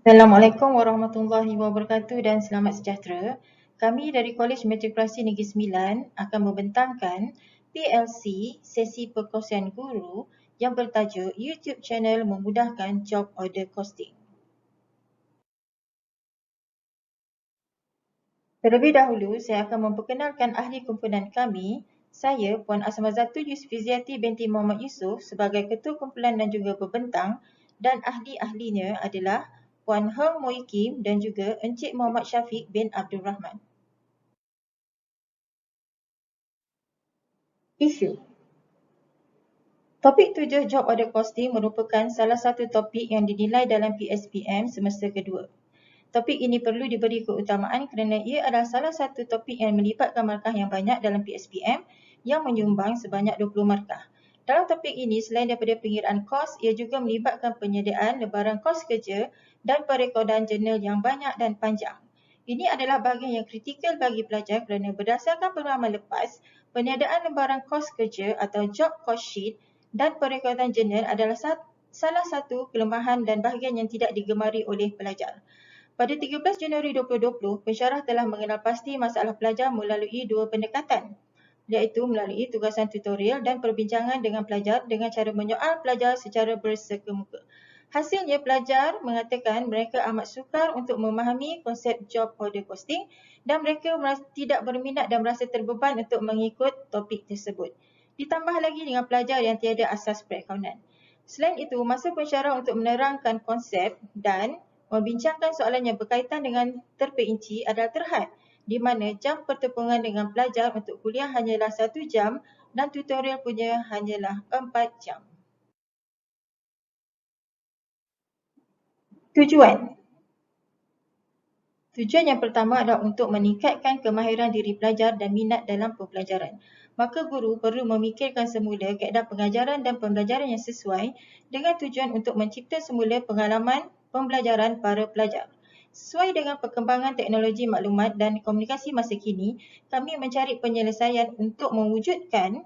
Assalamualaikum warahmatullahi wabarakatuh dan selamat sejahtera. Kami dari Kolej Matrikulasi Negeri Sembilan akan membentangkan PLC sesi perkongsian guru yang bertajuk YouTube Channel Memudahkan Job Order Costing. Terlebih dahulu, saya akan memperkenalkan ahli kumpulan kami. Saya, Puan Asmazatu Yusfiziati binti Muhammad Yusof sebagai Ketua Kumpulan dan juga pembentang, dan ahli-ahlinya adalah Puan Heng Moi Kim dan juga Encik Muhammad Syafiq bin Abdul Rahman. Isu. Topik 7 Job Order Costing merupakan salah satu topik yang dinilai dalam PSPM semester kedua. Topik ini perlu diberi keutamaan kerana ia adalah salah satu topik yang melibatkan markah yang banyak dalam PSPM yang menyumbang sebanyak 20 markah. Dalam topik ini, selain daripada pengiraan kos, ia juga melibatkan penyediaan lembaran kos kerja dan perekodan jurnal yang banyak dan panjang. Ini adalah bahagian yang kritikal bagi pelajar kerana berdasarkan pengalaman lepas, penyediaan lembaran kos kerja atau job cost sheet dan perekodan jurnal adalah salah satu kelemahan dan bahagian yang tidak digemari oleh pelajar. Pada 13 Januari 2020, pensyarah telah mengenal pasti masalah pelajar melalui dua pendekatan, iaitu melalui tugasan tutorial dan perbincangan dengan pelajar dengan cara menyoal pelajar secara berseka-muka. Hasilnya, pelajar mengatakan mereka amat sukar untuk memahami konsep job order costing dan mereka tidak berminat dan merasa terbeban untuk mengikut topik tersebut. Ditambah lagi dengan pelajar yang tiada asas perakaunan. Selain itu, masa pensyarah untuk menerangkan konsep dan membincangkan soalan yang berkaitan dengan terperinci adalah terhad, di mana jam pertemuan dengan pelajar untuk kuliah hanyalah 1 jam dan tutorial punya hanyalah 4 jam. Tujuan yang pertama adalah untuk meningkatkan kemahiran diri pelajar dan minat dalam pembelajaran. Maka guru perlu memikirkan semula kaedah pengajaran dan pembelajaran yang sesuai dengan tujuan untuk mencipta semula pengalaman pembelajaran para pelajar. Sesuai dengan perkembangan teknologi maklumat dan komunikasi masa kini, kami mencari penyelesaian untuk mewujudkan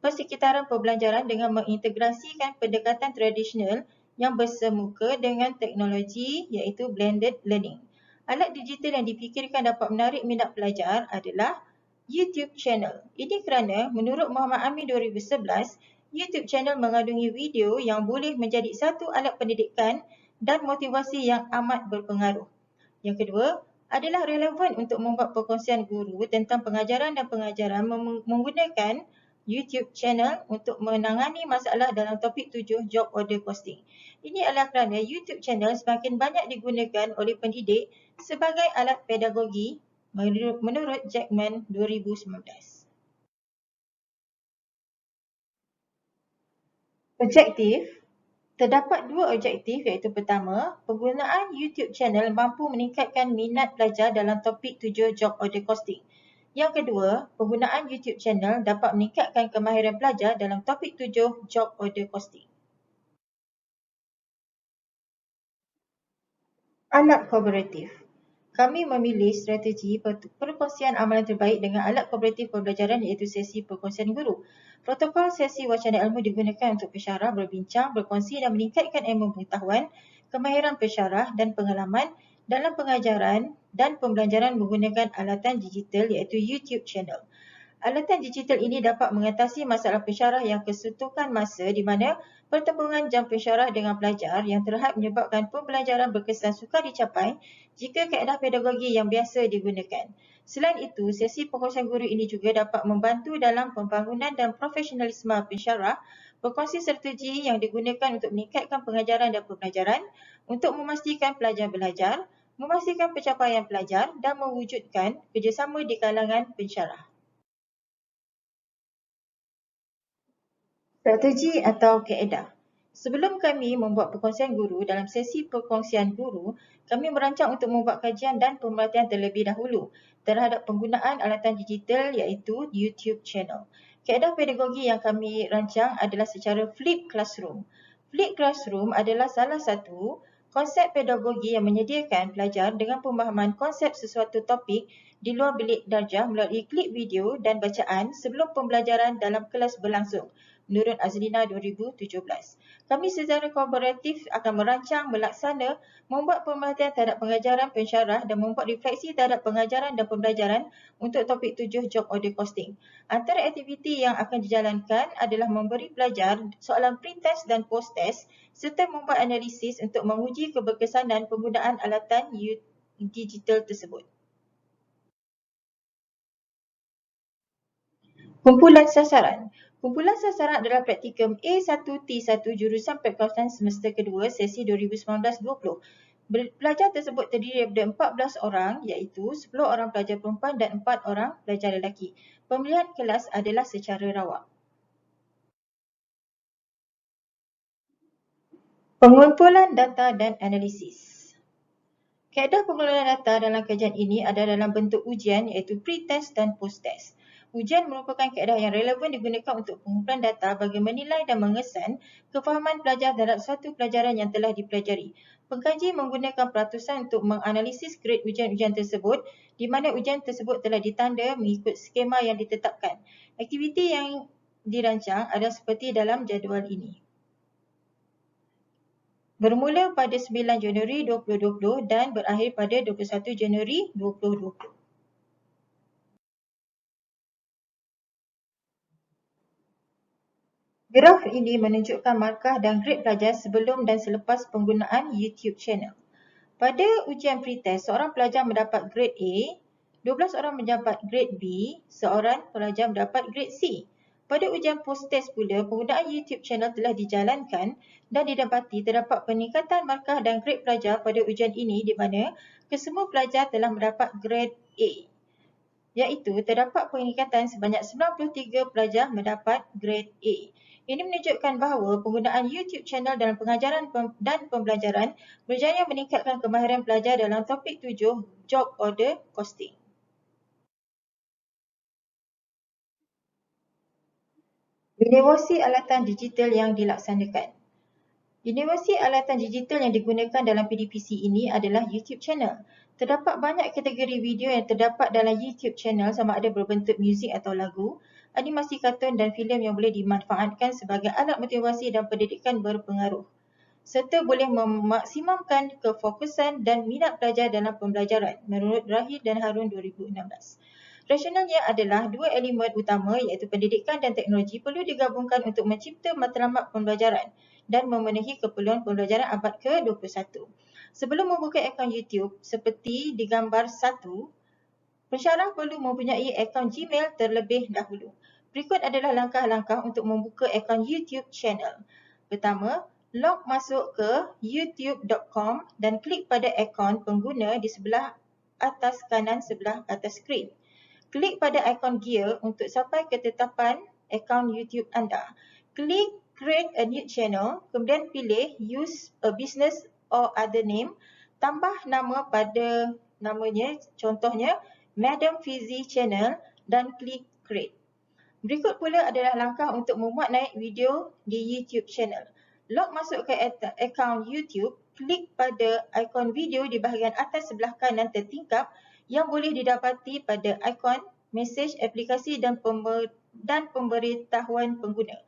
persekitaran pembelajaran dengan mengintegrasikan pendekatan tradisional yang bersemuka dengan teknologi iaitu blended learning. Alat digital yang dipikirkan dapat menarik minat pelajar adalah YouTube channel. Ini kerana menurut Muhammad Amin 2011, YouTube channel mengandungi video yang boleh menjadi satu alat pendidikan dan motivasi yang amat berpengaruh. Yang kedua adalah relevan untuk membuat perkongsian guru tentang pengajaran dan pengajaran menggunakan YouTube channel untuk menangani masalah dalam topik 7 job order costing. Ini adalah kerana YouTube channel semakin banyak digunakan oleh pendidik sebagai alat pedagogi menurut Jackman 2019. Objektif. Terdapat dua objektif iaitu pertama, penggunaan YouTube channel mampu meningkatkan minat pelajar dalam topik 7 job order costing. Yang kedua, penggunaan YouTube channel dapat meningkatkan kemahiran pelajar dalam topik 7 job order costing. Alat kooperatif. Kami memilih strategi perkongsian amalan terbaik dengan alat kooperatif pembelajaran iaitu sesi perkongsian guru. Protokol sesi wacana ilmu digunakan untuk pensyarah berbincang, berkongsi dan meningkatkan ilmu pengetahuan, kemahiran pensyarah dan pengalaman dalam pengajaran dan pembelajaran menggunakan alatan digital iaitu YouTube channel. Alatan digital ini dapat mengatasi masalah pensyarah yang kesuntukan masa di mana pertembungan jam pensyarah dengan pelajar yang terhad menyebabkan pembelajaran berkesan sukar dicapai jika kaedah pedagogi yang biasa digunakan. Selain itu, sesi perkongsian guru ini juga dapat membantu dalam pembangunan dan profesionalisme pensyarah, berkongsi strategi yang digunakan untuk meningkatkan pengajaran dan pembelajaran, untuk memastikan pelajar belajar, memastikan pencapaian pelajar dan mewujudkan kerjasama di kalangan pensyarah. Strategi atau kaedah. Sebelum kami membuat perkongsian guru dalam sesi perkongsian guru, kami merancang untuk membuat kajian dan pemerhatian terlebih dahulu terhadap penggunaan alatan digital iaitu YouTube channel. Kaedah pedagogi yang kami rancang adalah secara flip classroom. Flip classroom adalah salah satu konsep pedagogi yang menyediakan pelajar dengan pemahaman konsep sesuatu topik di luar bilik darjah melalui klip video dan bacaan sebelum pembelajaran dalam kelas berlangsung, menurut Azlina 2017. Kami secara kolaboratif akan merancang, melaksana, membuat pemerhatian terhadap pengajaran pensyarah dan membuat refleksi terhadap pengajaran dan pembelajaran untuk topik 7 job order costing. Antara aktiviti yang akan dijalankan adalah memberi pelajar soalan pre-test dan post-test serta membuat analisis untuk menguji keberkesanan penggunaan alatan digital tersebut. Kumpulan sasaran. Kumpulan sasaran adalah praktikum A1T1 jurusan Perkawasan semester kedua sesi 2019-20. Pelajar tersebut terdiri daripada 14 orang iaitu 10 orang pelajar perempuan dan 4 orang pelajar lelaki. Pemilihan kelas adalah secara rawak. Pengumpulan data dan analisis. Kaedah pengumpulan data dalam kajian ini adalah dalam bentuk ujian iaitu pre-test dan post-test. Ujian merupakan kaedah yang relevan digunakan untuk pengumpulan data bagi menilai dan mengesan kefahaman pelajar terhadap suatu pelajaran yang telah dipelajari. Pengkaji menggunakan peratusan untuk menganalisis grade ujian-ujian tersebut di mana ujian tersebut telah ditanda mengikut skema yang ditetapkan. Aktiviti yang dirancang adalah seperti dalam jadual ini. Bermula pada 9 Januari 2020 dan berakhir pada 21 Januari 2020. Graf ini menunjukkan markah dan grade pelajar sebelum dan selepas penggunaan YouTube channel. Pada ujian pretest, seorang pelajar mendapat grade A, 12 orang mendapat grade B, seorang pelajar mendapat grade C. Pada ujian post-test pula, penggunaan YouTube channel telah dijalankan dan didapati terdapat peningkatan markah dan grade pelajar pada ujian ini di mana kesemua pelajar telah mendapat grade A. Iaitu terdapat peningkatan sebanyak 93 pelajar mendapat grade A. Ini menunjukkan bahawa penggunaan YouTube channel dalam pengajaran dan pembelajaran berjaya meningkatkan kemahiran pelajar dalam topik 7 job order costing. Inovasi alatan digital yang dilaksanakan. Inovasi alatan digital yang digunakan dalam PDPC ini adalah YouTube channel. Terdapat banyak kategori video yang terdapat dalam YouTube channel sama ada berbentuk muzik atau lagu, animasi kartun dan filem yang boleh dimanfaatkan sebagai alat motivasi dan pendidikan berpengaruh serta boleh memaksimumkan kefokusan dan minat pelajar dalam pembelajaran menurut Rahid dan Harun 2016. Rasionalnya adalah dua elemen utama iaitu pendidikan dan teknologi perlu digabungkan untuk mencipta matlamat pembelajaran dan memenuhi keperluan pembelajaran abad ke-21. Sebelum membuka akaun YouTube seperti di gambar 1, pensyarah perlu mempunyai akaun Gmail terlebih dahulu. Berikut adalah langkah-langkah untuk membuka akaun YouTube channel. Pertama, log masuk ke youtube.com dan klik pada akaun pengguna di sebelah atas kanan sebelah atas skrin. Klik pada ikon gear untuk sampai ke tetapan akaun YouTube anda. Klik create a new channel, kemudian pilih use a business or other name, tambah nama pada namanya, contohnya Madam Fizi Channel dan klik create. Berikut pula adalah langkah untuk memuat naik video di YouTube channel. Log masuk ke akaun YouTube, klik pada ikon video di bahagian atas sebelah kanan tertingkap yang boleh didapati pada ikon mesej aplikasi dan pemberitahuan pengguna.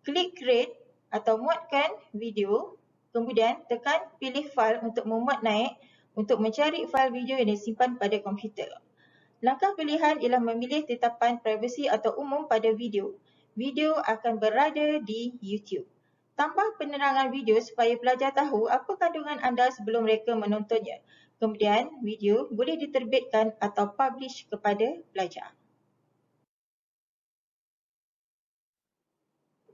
Klik create atau muatkan video, kemudian tekan pilih file untuk memuat naik untuk mencari fail video yang disimpan pada komputer. Langkah pilihan ialah memilih tetapan privasi atau umum pada video. Video akan berada di YouTube. Tambah penerangan video supaya pelajar tahu apa kandungan anda sebelum mereka menontonnya. Kemudian, video boleh diterbitkan atau publish kepada pelajar.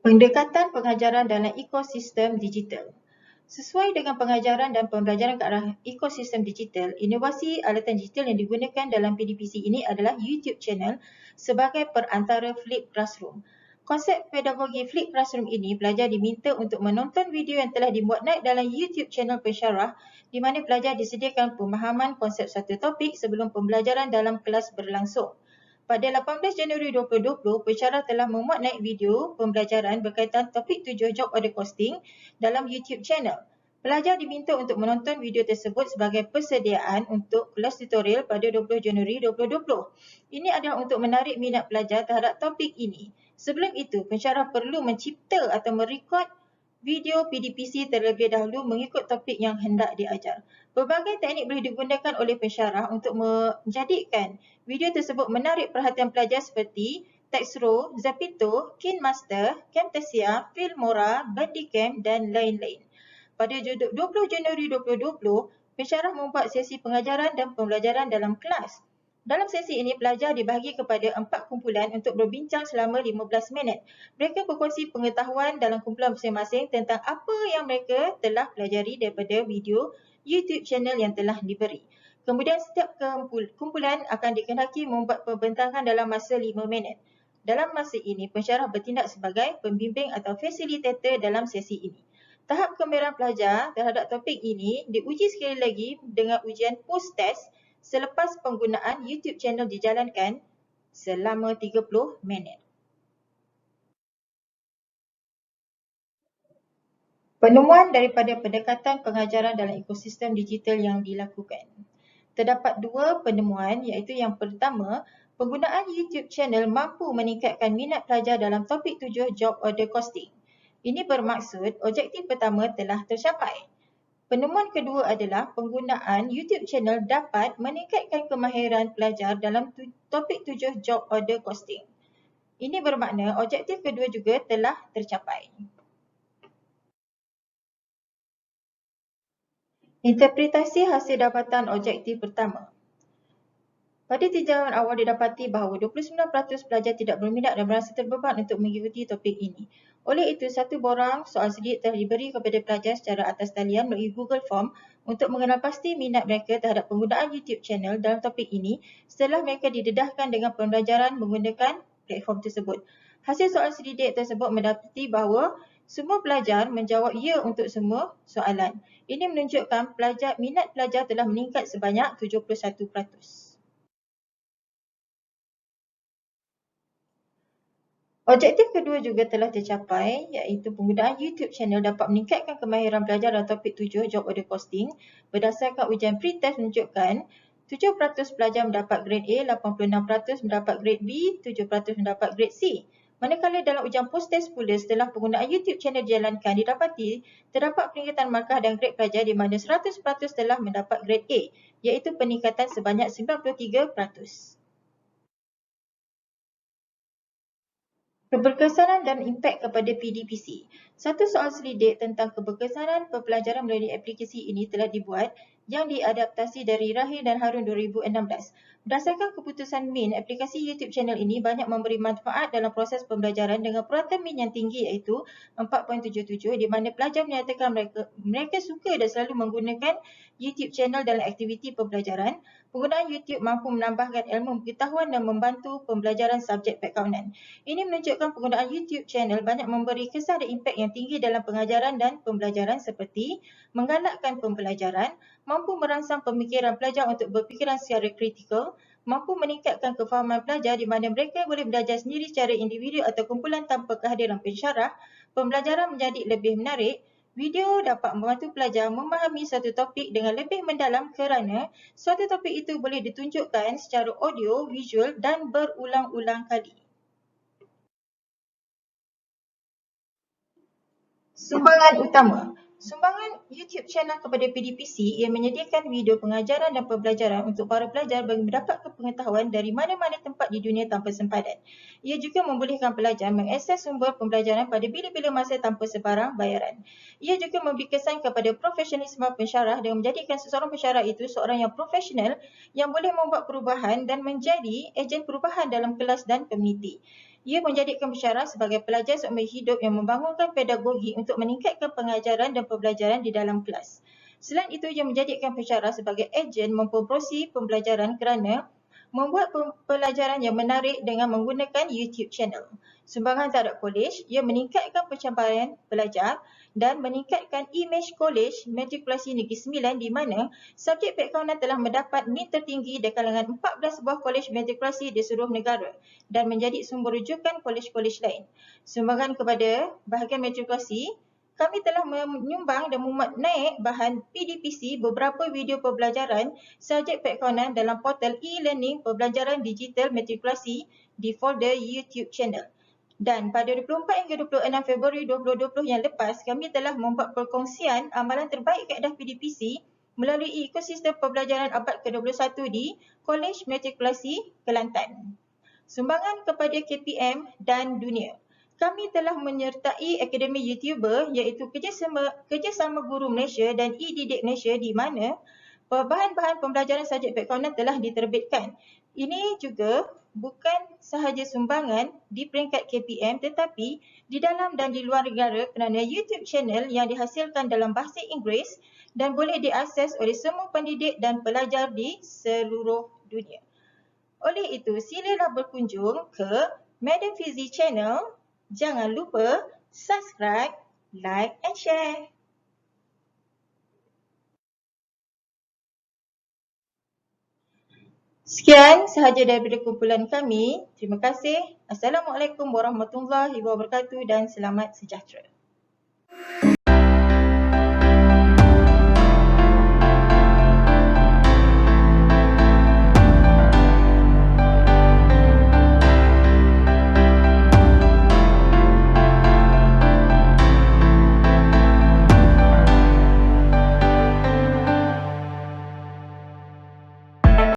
Pendekatan pengajaran dalam ekosistem digital. Sesuai dengan pengajaran dan pembelajaran ke arah ekosistem digital, inovasi alatan digital yang digunakan dalam PDPC ini adalah YouTube channel sebagai perantara Flip Classroom. Konsep pedagogi Flip Classroom ini, pelajar diminta untuk menonton video yang telah dimuat naik dalam YouTube channel pensyarah di mana pelajar disediakan pemahaman konsep satu topik sebelum pembelajaran dalam kelas berlangsung. Pada 18 Januari 2020, pensyarah telah memuat naik video pembelajaran berkaitan topik 7 job order costing dalam YouTube channel. Pelajar diminta untuk menonton video tersebut sebagai persediaan untuk kelas tutorial pada 20 Januari 2020. Ini adalah untuk menarik minat pelajar terhadap topik ini. Sebelum itu, pensyarah perlu mencipta atau merekod video PDPC terlebih dahulu mengikut topik yang hendak diajar. Pelbagai teknik boleh digunakan oleh pensyarah untuk menjadikan video tersebut menarik perhatian pelajar seperti Textro, Zapito, KineMaster, Camtasia, Filmora, Bandicam dan lain-lain. Pada 20 Januari 2020, pensyarah membuat sesi pengajaran dan pembelajaran dalam kelas. Dalam sesi ini, pelajar dibahagi kepada 4 kumpulan untuk berbincang selama 15 minit. Mereka berkongsi pengetahuan dalam kumpulan masing-masing tentang apa yang mereka telah pelajari daripada video YouTube channel yang telah diberi. Kemudian setiap kumpulan akan dikehendaki membuat pembentangan dalam masa 5 minit. Dalam masa ini, pensyarah bertindak sebagai pembimbing atau fasilitator dalam sesi ini. Tahap kegembiraan pelajar terhadap topik ini diuji sekali lagi dengan ujian post-test selepas penggunaan YouTube channel dijalankan selama 30 minit. Penemuan daripada pendekatan pengajaran dalam ekosistem digital yang dilakukan. Terdapat 2 penemuan, iaitu yang pertama, penggunaan YouTube channel mampu meningkatkan minat pelajar dalam topik 7 job order costing. Ini bermaksud objektif pertama telah tercapai. Penemuan kedua adalah penggunaan YouTube channel dapat meningkatkan kemahiran pelajar dalam topik 7 job order costing. Ini bermakna objektif kedua juga telah tercapai. Interpretasi hasil dapatan objektif pertama. Pada tinjauan awal didapati bahawa 29% pelajar tidak berminat dan merasa terbeban untuk mengikuti topik ini. Oleh itu, satu borang soal sedik telah diberi kepada pelajar secara atas talian melalui Google Form untuk mengenal pasti minat mereka terhadap penggunaan YouTube channel dalam topik ini setelah mereka didedahkan dengan pembelajaran menggunakan platform tersebut. Hasil soal sedik tersebut mendapati bahawa semua pelajar menjawab ya untuk semua soalan. Ini menunjukkan minat pelajar telah meningkat sebanyak 71%. Objektif kedua juga telah tercapai, iaitu penggunaan YouTube channel dapat meningkatkan kemahiran pelajar dalam topik 7 job order costing. Berdasarkan ujian pre-test menunjukkan 7% pelajar mendapat grade A, 86% mendapat grade B, 7% mendapat grade C. Manakala dalam ujian post-test pula setelah penggunaan YouTube channel dijalankan, didapati terdapat peningkatan markah dan grade pelajar di mana 100% telah mendapat grade A, iaitu peningkatan sebanyak 93%. Keberkesanan dan impak kepada PDPC. Satu soal selidik tentang keberkesanan pembelajaran melalui aplikasi ini telah dibuat yang diadaptasi dari Rahil dan Harun 2016. Berdasarkan keputusan MIN, aplikasi YouTube channel ini banyak memberi manfaat dalam proses pembelajaran dengan purata MIN yang tinggi iaitu 4.77 di mana pelajar menyatakan mereka suka dan selalu menggunakan YouTube channel dalam aktiviti pembelajaran. Penggunaan YouTube mampu menambahkan ilmu pengetahuan dan membantu pembelajaran subjek perakaunan. Ini menunjukkan penggunaan YouTube channel banyak memberi kesan dan impak yang tinggi dalam pengajaran dan pembelajaran seperti menggalakkan pembelajaran, mampu merangsang pemikiran pelajar untuk berfikiran secara kritikal, mampu meningkatkan kefahaman pelajar di mana mereka boleh belajar sendiri secara individu atau kumpulan tanpa kehadiran pensyarah, pembelajaran menjadi lebih menarik. Video dapat membantu pelajar memahami satu topik dengan lebih mendalam kerana suatu topik itu boleh ditunjukkan secara audio, visual dan berulang-ulang kali. Sumbangan utama. Sumbangan YouTube channel kepada PDPC ia menyediakan video pengajaran dan pembelajaran untuk para pelajar bagi mendapatkan pengetahuan dari mana-mana tempat di dunia tanpa sempadan. Ia juga membolehkan pelajar mengakses sumber pembelajaran pada bila-bila masa tanpa sebarang bayaran. Ia juga memberi kesan kepada profesionalisme pensyarah dengan menjadikan seseorang pensyarah itu seorang yang profesional yang boleh membuat perubahan dan menjadi ejen perubahan dalam kelas dan komuniti. Ia menjadikan pensyarah sebagai pelajar seumur hidup yang membangunkan pedagogi untuk meningkatkan pengajaran dan pembelajaran di dalam kelas. Selain itu, ia menjadikan pensyarah sebagai ejen mempromosi pembelajaran kerana membuat pelajaran yang menarik dengan menggunakan YouTube channel. Sumbangan terhadap kolej, ia meningkatkan pencapaian pelajar dan meningkatkan imej kolej matrikulasi Negeri Sembilan di mana subjek perakaunan telah mendapat NIT tertinggi di kalangan 14 buah kolej matrikulasi di seluruh negara dan menjadi sumber rujukan kolej-kolej lain. Sumbangan kepada bahagian matrikulasi, kami telah menyumbang dan memuat naik bahan PDPC beberapa video pembelajaran subjek perakaunan dalam portal e-learning pembelajaran digital matrikulasi di folder YouTube channel. Dan pada 24 hingga 26 Februari 2020 yang lepas, kami telah membuat perkongsian amalan terbaik kaedah PDPC melalui ekosistem pembelajaran abad ke-21 di Kolej Matrikulasi Kelantan. Sumbangan kepada KPM dan dunia. Kami telah menyertai Akademi YouTuber iaitu Kerjasama Guru Malaysia dan eDidik Malaysia di mana bahan-bahan pembelajaran subjek background telah diterbitkan. Ini juga bukan sahaja sumbangan di peringkat KPM tetapi di dalam dan di luar negara kerana YouTube channel yang dihasilkan dalam bahasa Inggeris dan boleh diakses oleh semua pendidik dan pelajar di seluruh dunia. Oleh itu, silalah berkunjung ke Madam Fizi Channel. Jangan lupa subscribe, like and share. Sekian sahaja daripada kumpulan kami. Terima kasih. Assalamualaikum warahmatullahi wabarakatuh dan selamat sejahtera.